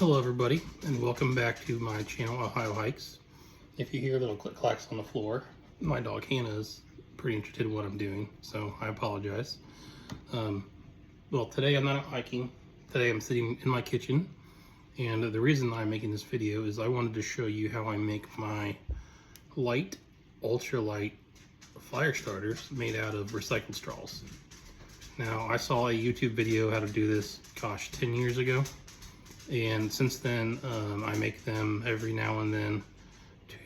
Hello everybody, and welcome back to my channel, Ohio Hikes. If you hear little click clacks on the floor, my dog Hannah is pretty interested in what I'm doing, so I apologize. Well, today I'm not out hiking. Today I'm sitting in my kitchen, and the reason I'm making this video is I wanted to show you how I make my light, ultralight fire starters made out of recycled straws. Now, I saw a YouTube video how to do this, 10 years ago. And since then, I make them every now and then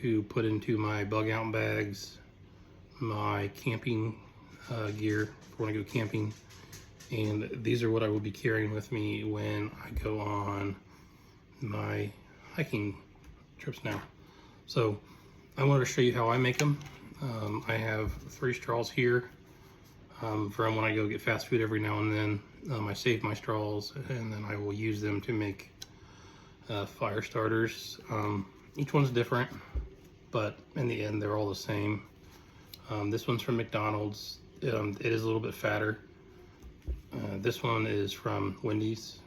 to put into my bug out bags, my camping gear for when I go camping. And these are what I will be carrying with me when I go on my hiking trips now. So I wanted to show you how I make them. I have 3 straws here from when I go get fast food every now and then. I save my straws and then I will use them to make fire starters. Each one's different, but in the end they're all the same. This one's from McDonald's. It is a little bit fatter. This one is from Wendy's,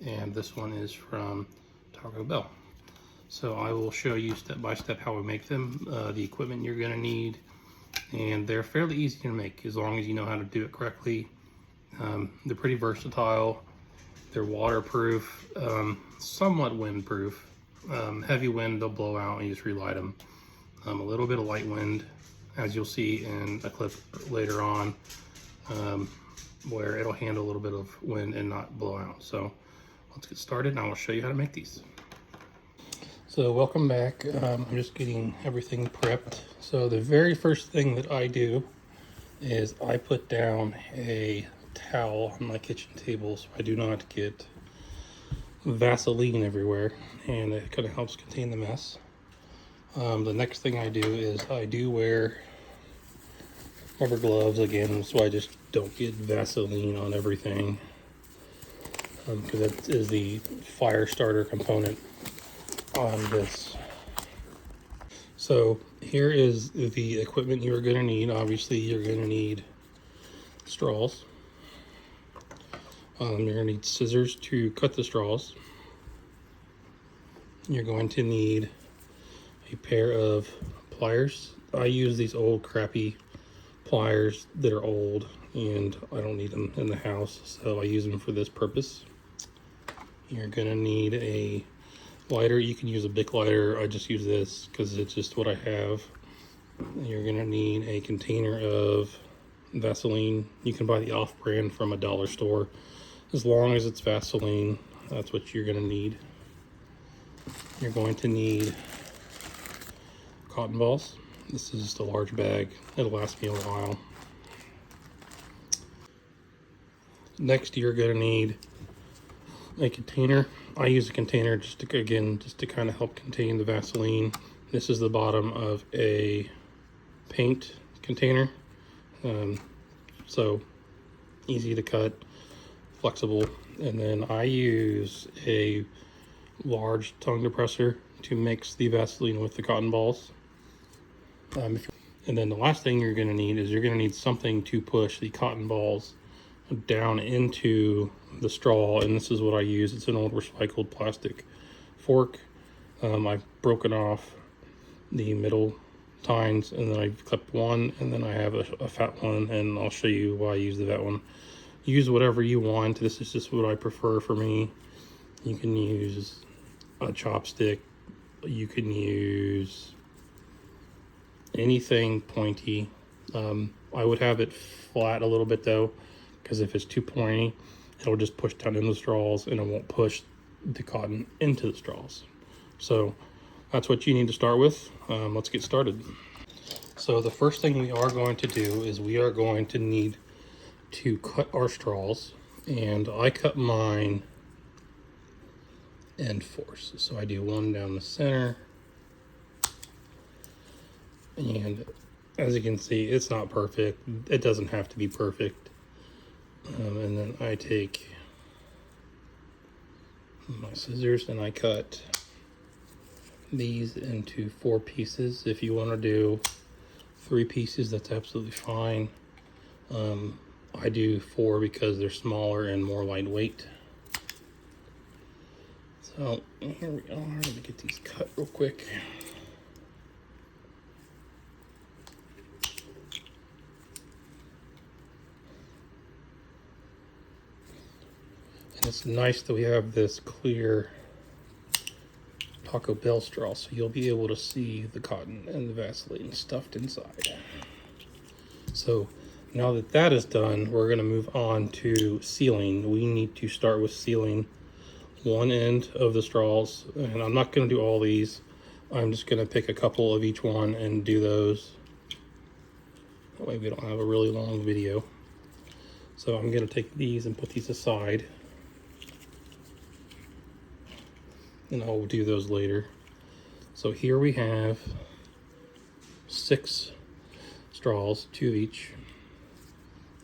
and this one is from Taco Bell. So I will show you step by step how we make them, the equipment you're going to need, and they're fairly easy to make as long as you know how to do it correctly. They're pretty versatile. They're waterproof, somewhat windproof. Heavy wind, they'll blow out and you just relight them. A little bit of light wind, as you'll see in a clip later on, where it'll handle a little bit of wind and not blow out. So let's get started and I will show you how to make these. So welcome back. I'm just getting everything prepped. So the very first thing that I do is I put down a towel on my kitchen table so I do not get Vaseline everywhere, and it kind of helps contain the mess. The next thing I do is I do wear rubber gloves again, so I just don't get Vaseline on everything, because that is the fire starter component on this. So here is the equipment you're going to need. Obviously you're going to need straws. You're going to need scissors to cut the straws. You're going to need a pair of pliers. I use these old crappy pliers that are old and I don't need them in the house, so I use them for this purpose. You're going to need a lighter. You can use a Bic lighter. I just use this because it's just what I have. You're going to need a container of Vaseline. You can buy the off-brand from a dollar store. As long as it's Vaseline, that's what you're going to need. You're going to need cotton balls. This is just a large bag. It'll last me a while. Next, you're going to need a container. I use a container just to kind of help contain the Vaseline. This is the bottom of a paint container. So easy to cut, flexible. And then I use a large tongue depressor to mix the Vaseline with the cotton balls. And then the last thing you're going to need is you're going to need something to push the cotton balls down into the straw, and this is what I use. It's an old recycled plastic fork. I've broken off the middle tines, and then I've clipped one, and then I have a fat one, and I'll show you why I use the fat one. Use whatever you want. This is just what I prefer for me. You can use a chopstick. You can use anything pointy. I would have it flat a little bit though, because if it's too pointy, it'll just push down in the straws and it won't push the cotton into the straws. So that's what you need to start with. Let's get started. So the first thing we are going to do is we are going to need to cut our straws, and I cut mine end force. So I do one down the center, and as you can see, it's not perfect. It doesn't have to be perfect. And then I take my scissors and I cut these into 4 pieces. If you want to do 3 pieces, that's absolutely fine. I do 4 because they're smaller and more lightweight. So here we are. Let me get these cut real quick. And it's nice that we have this clear Taco Bell straw, so you'll be able to see the cotton and the Vaseline stuffed inside. So now that that is done, we're going to move on to sealing. We need to start with sealing one end of the straws, and I'm not going to do all these. I'm just going to pick a couple of each one and do those. That way we don't have a really long video. So I'm going to take these and put these aside, and I'll do those later. So here we have 6 straws, 2 each.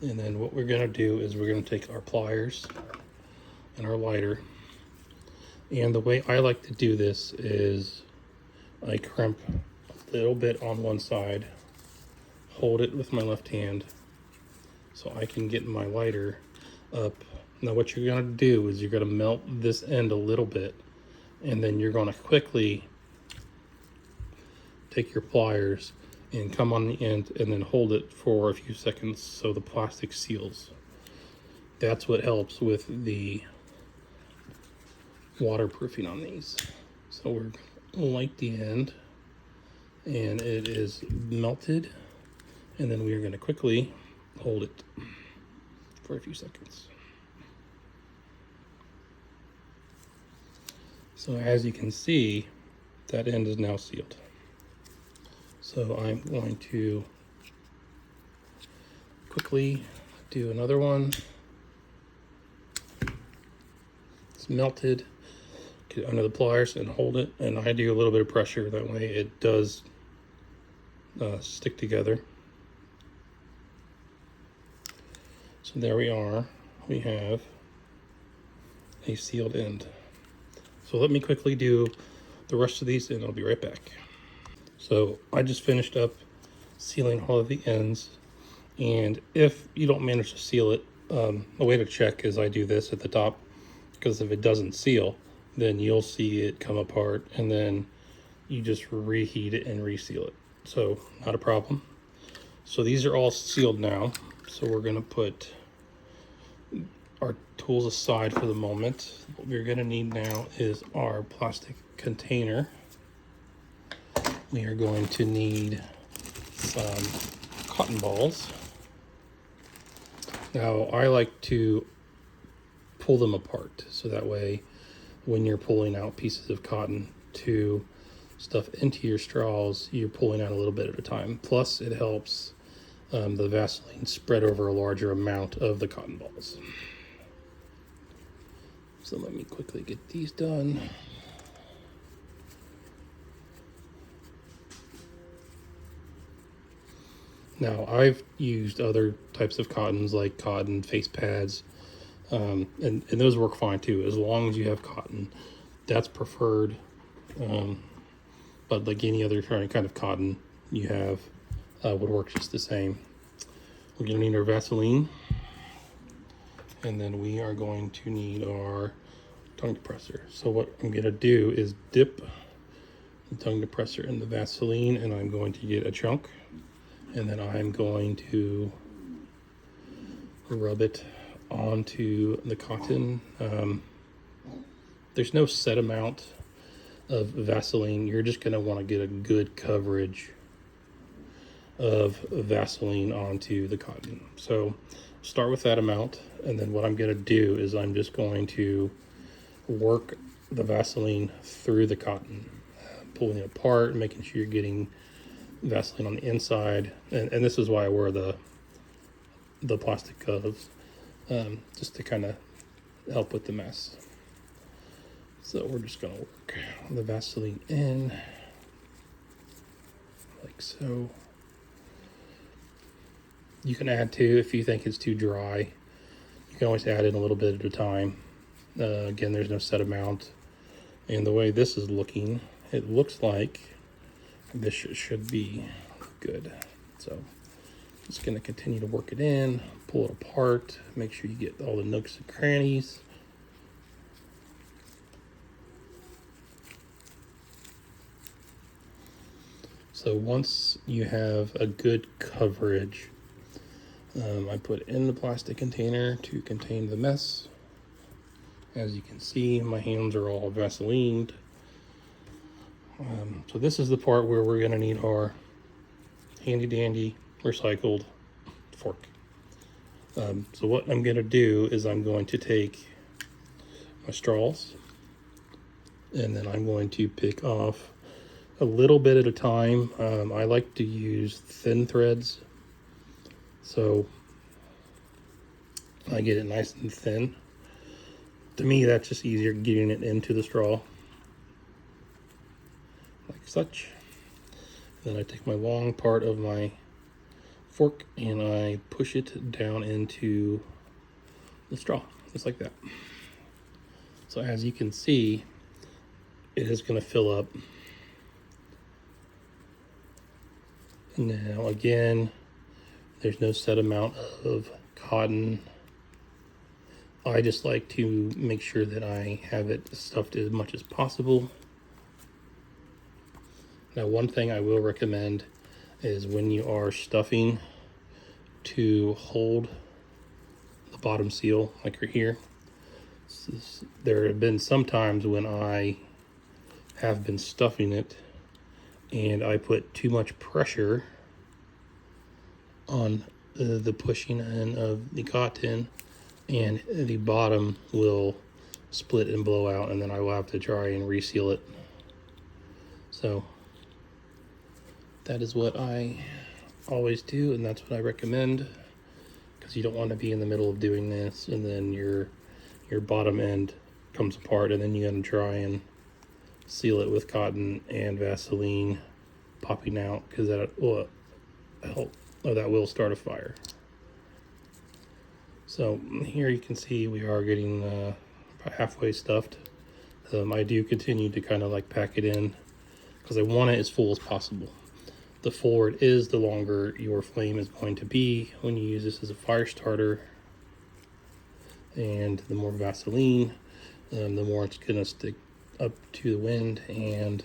And then what we're going to do is we're going to take our pliers and our lighter. And the way I like to do this is I crimp a little bit on one side, hold it with my left hand so I can get my lighter up. Now what you're going to do is you're going to melt this end a little bit, and then you're going to quickly take your pliers and come on the end and then hold it for a few seconds so the plastic seals. That's what helps with the waterproofing on these. So we're going to light the end, and it is melted, and then we are going to quickly hold it for a few seconds. So as you can see, that end is now sealed. So I'm going to quickly do another one. It's melted. Get it under the pliers and hold it, and I do a little bit of pressure, that way it does stick together. So there we are. We have a sealed end. So let me quickly do the rest of these and I'll be right back. So I just finished up sealing all of the ends, and if you don't manage to seal it, a way to check is I do this at the top, because if it doesn't seal, then you'll see it come apart, and then you just reheat it and reseal it. So not a problem. So these are all sealed now. So we're gonna put our tools aside for the moment. What we're gonna need now is our plastic container. We are going to need some cotton balls. Now I like to pull them apart, so that way when you're pulling out pieces of cotton to stuff into your straws, you're pulling out a little bit at a time. Plus it helps the Vaseline spread over a larger amount of the cotton balls. So let me quickly get these done. Now I've used other types of cottons like cotton face pads, and those work fine too, as long as you have cotton. That's preferred, but like any other kind of cotton you have would work just the same. We're going to need our Vaseline, and then we are going to need our tongue depressor. So what I'm going to do is dip the tongue depressor in the Vaseline, and I'm going to get a chunk, and then I'm going to rub it onto the cotton. There's no set amount of Vaseline. You're just going to want to get a good coverage of Vaseline onto the cotton. So start with that amount, and then what I'm going to do is I'm just going to work the Vaseline through the cotton, pulling it apart, making sure you're getting Vaseline on the inside, and this is why I wear the plastic gloves, just to kind of help with the mess. So we're just going to work the Vaseline in like so. You can add to if you think it's too dry. You can always add in a little bit at a time. Again, there's no set amount. And the way this is looking, it looks like this should be good. So just going to continue to work it in, pull it apart, make sure you get all the nooks and crannies. So once you have a good coverage, I put in the plastic container to contain the mess. As you can see, my hands are all Vaselined. So this is the part where we're gonna need our handy dandy recycled fork. So what I'm gonna do is I'm going to take my straws and then I'm going to pick off a little bit at a time. I like to use thin threads, so I get it nice and thin. To me, that's just easier getting it into the straw, like such. Then I take my long part of my fork and I push it down into the straw, just like that. So as you can see, it is going to fill up. Now again, there's no set amount of cotton. I just like to make sure that I have it stuffed as much as possible. Now one thing I will recommend is when you are stuffing, to hold the bottom seal like right here. There have been some times when I have been stuffing it and I put too much pressure on the pushing end of the cotton, and the bottom will split and blow out, and then I will have to try and reseal it. So that is what I always do, and that's what I recommend, because you don't want to be in the middle of doing this and then your bottom end comes apart, and then you got to try and seal it with cotton and Vaseline popping out, because that will start a fire. So here you can see we are getting about halfway stuffed. I do continue to kind of like pack it in because I want it as full as possible. The fuller it is, the longer your flame is going to be when you use this as a fire starter, and the more Vaseline, the more it's going to stick up to the wind and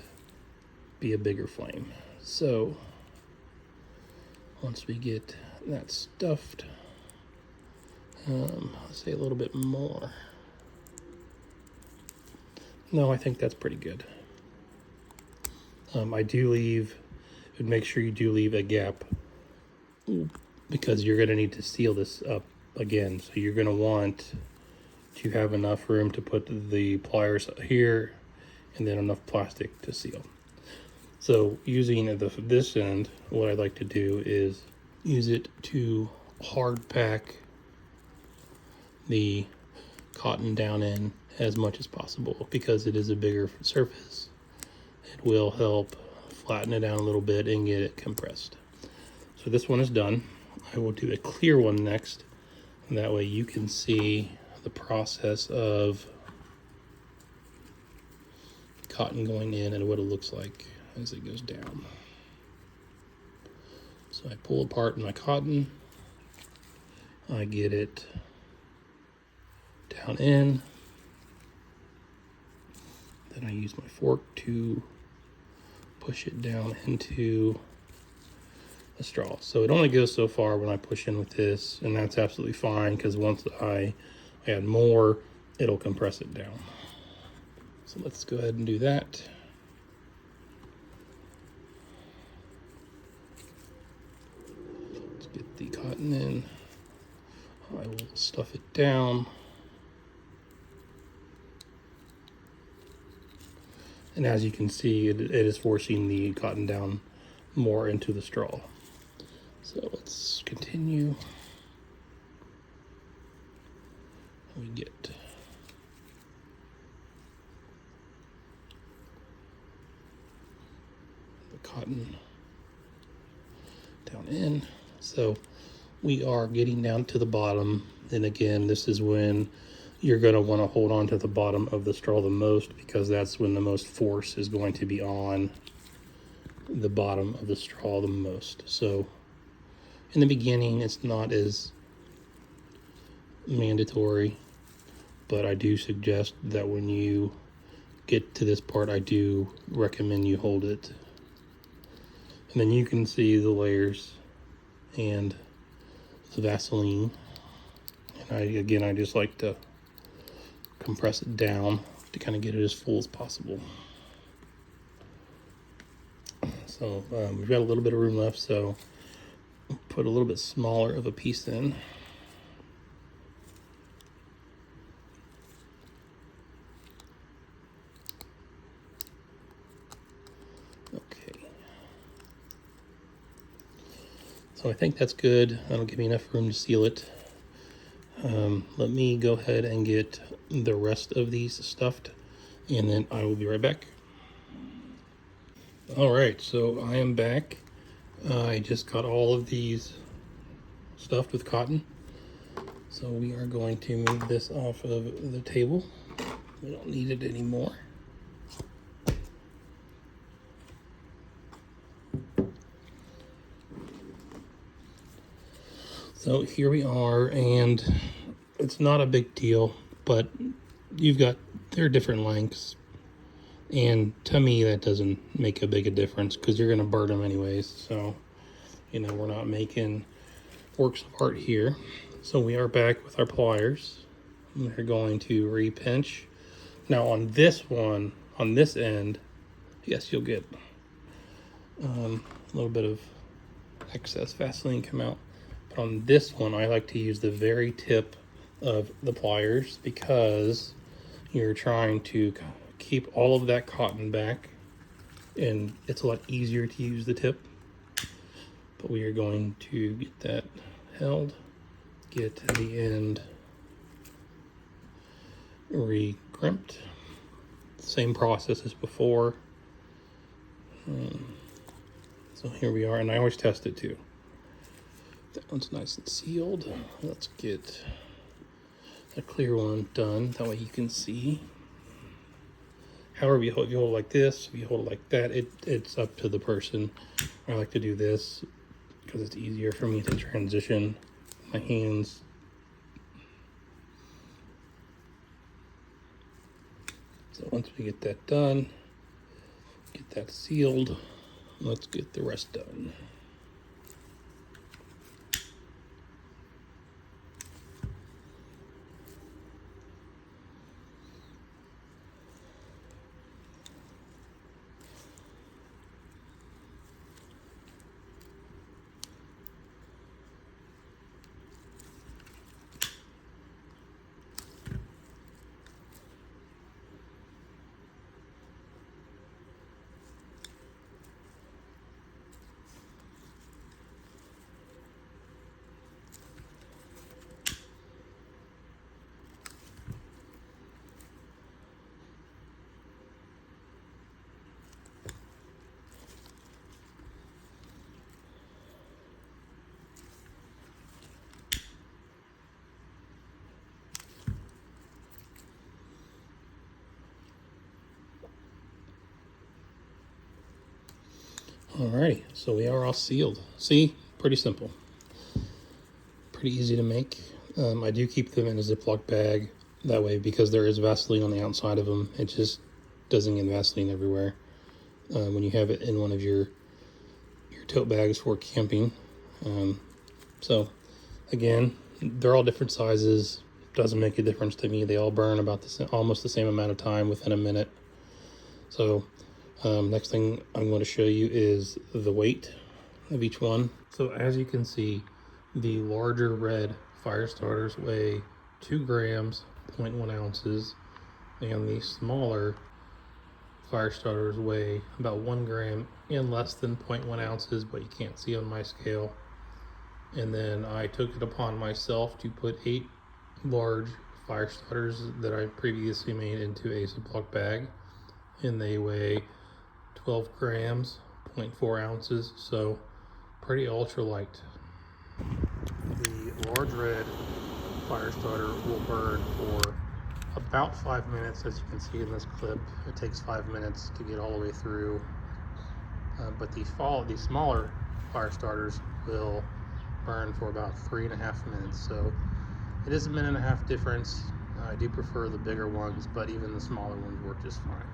be a bigger flame. So once we get that stuffed, let's say a little bit more. No, I think that's pretty good. I do leave, make sure you do leave a gap, because you're going to need to seal this up again. So you're going to want to have enough room to put the pliers here and then enough plastic to seal. So using this end, what I like to do is use it to hard pack the cotton down in as much as possible, because it is a bigger surface. It will help flatten it down a little bit and get it compressed. So this one is done. I will do a clear one next, and that way you can see the process of cotton going in and what it looks like as it goes down. So I pull apart my cotton, I get it down in, then I use my fork to push it down into the straw. So it only goes so far when I push in with this, and that's absolutely fine, because once I add more, it'll compress it down. So let's go ahead and do that. Let's get the cotton in. I will stuff it down. And as you can see, it is forcing the cotton down more into the straw. So let's continue. We get the cotton down in. So we are getting down to the bottom. And again, this is when you're going to want to hold on to the bottom of the straw the most, because that's when the most force is going to be on the bottom of the straw the most. So in the beginning, it's not as mandatory, but I do suggest that when you get to this part, I do recommend you hold it And then you can see the layers and the Vaseline. And I just like to compress it down to kind of get it as full as possible. So we've got a little bit of room left, so put a little bit smaller of a piece in. Okay. So I think that's good. That'll give me enough room to seal it. Let me go ahead and get the rest of these stuffed, and then I will be right back. All right, so I am back. I just got all of these stuffed with cotton. So we are going to move this off of the table. We don't need it anymore. So here we are, and it's not a big deal, but they're different lengths. And to me, that doesn't make a big a difference because you're gonna burn them anyways. So, we're not making works of art here. So we are back with our pliers. We're going to re-pinch. Now on this one, on this end, yes, you'll get a little bit of excess Vaseline come out. But on this one, I like to use the very tip of the pliers because you're trying to keep all of that cotton back, and it's a lot easier to use the tip. But we are going to get that held, get the end re-crimped. Same process as before. So here we are, and I always test it too. That one's nice and sealed. Let's get a clear one done. That way you can see. However, if you hold it like this, if you hold it like that, it's up to the person. I like to do this because it's easier for me to transition my hands. So once we get that done, get that sealed, let's get the rest done. Alrighty, so we are all sealed. See, pretty simple. Pretty easy to make. I do keep them in a Ziploc bag. That way, because there is Vaseline on the outside of them, it just doesn't get Vaseline everywhere. When you have it in one of your tote bags for camping. So, again, they're all different sizes. Doesn't make a difference to me. They all burn about almost the same amount of time within a minute. So, next thing I'm going to show you is the weight of each one. So as you can see, the larger red fire starters weigh 2 grams, 0.1 ounces, and the smaller fire starters weigh about 1 gram and less than 0.1 ounces, but you can't see on my scale. And then I took it upon myself to put 8 large fire starters that I previously made into a Ziploc bag, and they weigh 12 grams, 0.4 ounces, so pretty ultralight. The large red fire starter will burn for about 5 minutes, as you can see in this clip. It takes 5 minutes to get all the way through, but the smaller fire starters will burn for about 3.5 minutes, so it is a 1.5 minute difference. I do prefer the bigger ones, but even the smaller ones work just fine.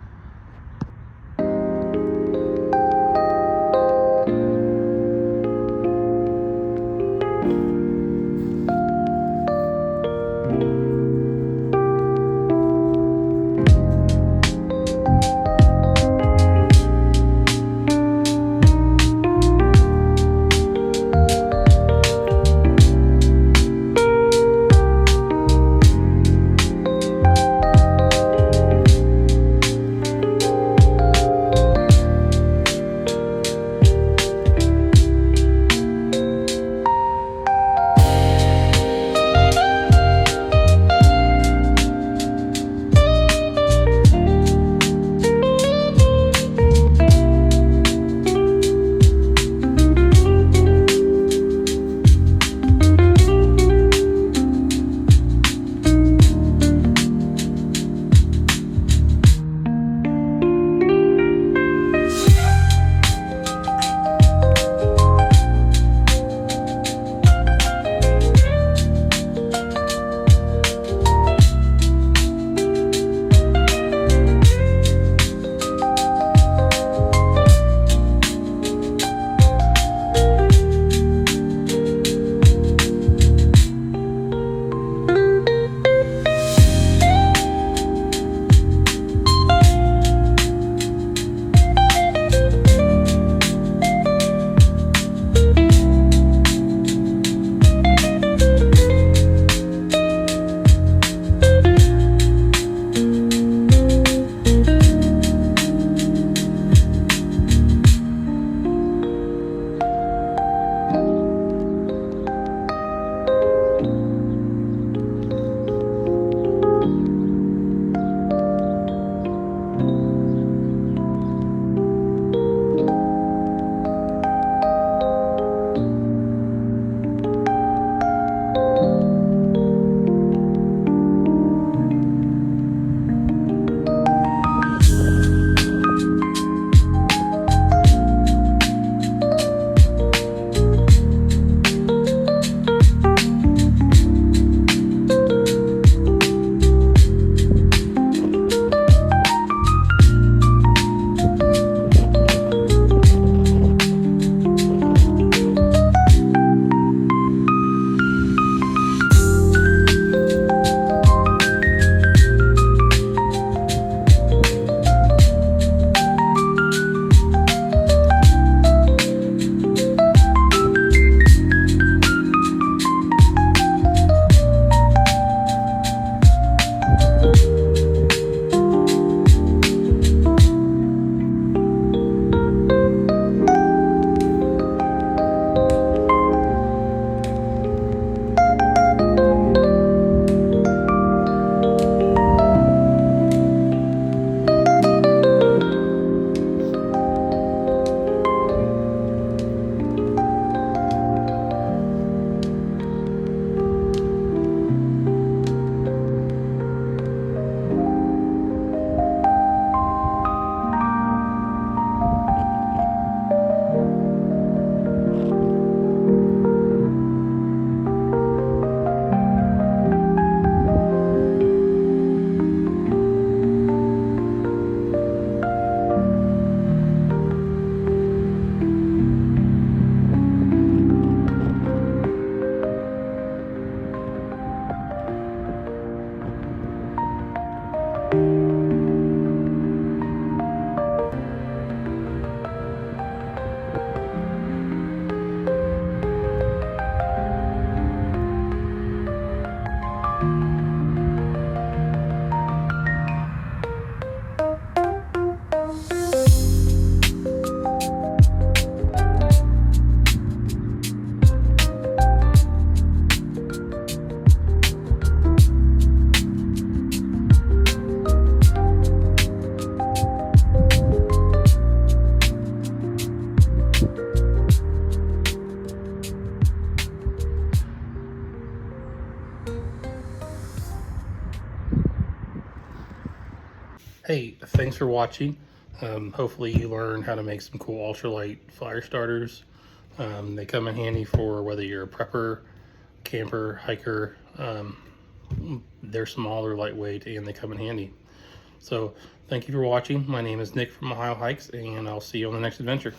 for watching. Hopefully you learn how to make some cool ultralight fire starters. They come in handy for whether you're a prepper, camper, hiker. They're small, they're lightweight, and they come in handy. So thank you for watching. My name is Nick from Ohio Hikes, and I'll see you on the next adventure.